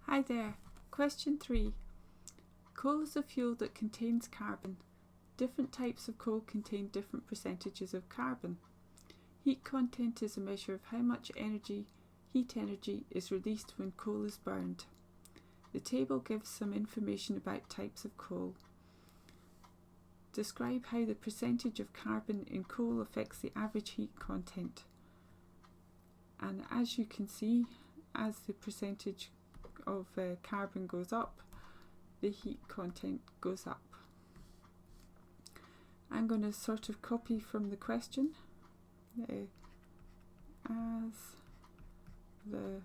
Hi there. Question 3. Coal is a fuel that contains carbon. Different types of coal contain different percentages of carbon. Heat content is a measure of how much heat energy is released when coal is burned. The table gives some information about types of coal. Describe how the percentage of carbon in coal affects the average heat content. And as you can see, as the percentage of carbon goes up, the heat content goes up. I'm going to sort of copy from the question. As the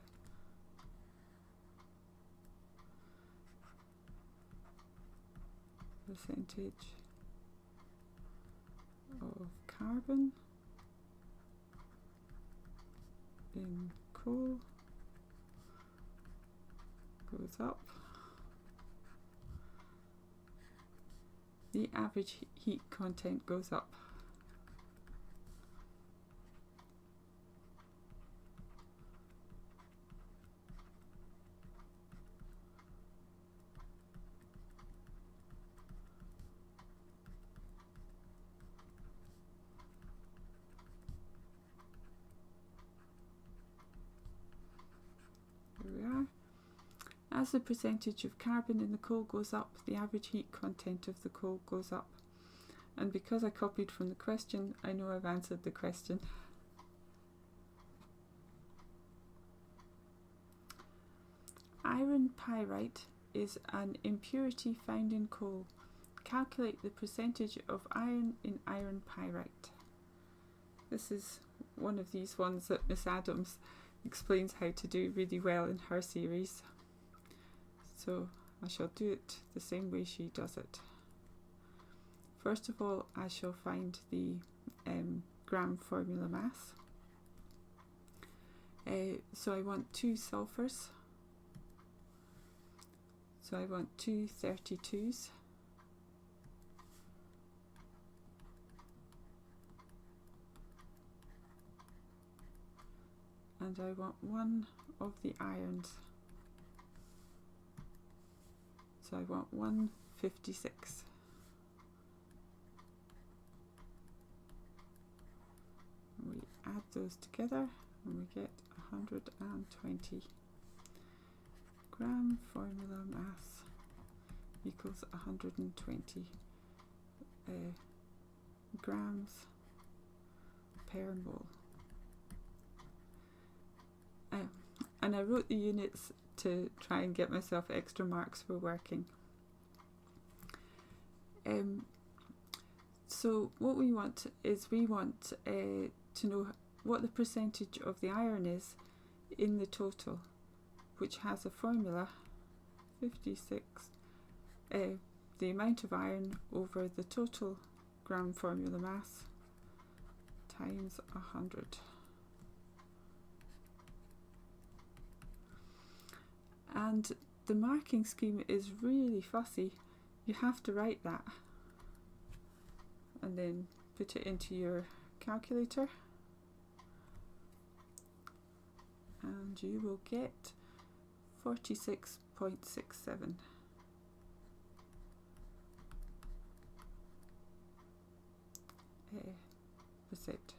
percentage of carbon in coal goes up, the average heat content goes up. Here we are. As the percentage of carbon in the coal goes up, the average heat content of the coal goes up. And because I copied from the question, I know I've answered the question. Iron pyrite is an impurity found in coal. Calculate the percentage of iron in iron pyrite. This is one of these ones that Miss Adams explains how to do really well in her series. So I shall do it the same way she does it. First of all, I shall find the gram formula mass. So I want 2 sulphurs. So I want 2 32s. And I want 1 of the irons. So I want 156. We add those together and we get 120. Gram formula mass equals 120 grams per mole. And I wrote the units to try and get myself extra marks for working. So what we want is to know what the percentage of the iron is in the total, which has a formula 56, the amount of iron over the total gram formula mass times 100. And the marking scheme is really fussy. You have to write that and then put it into your calculator and you will get 46.67. Percent.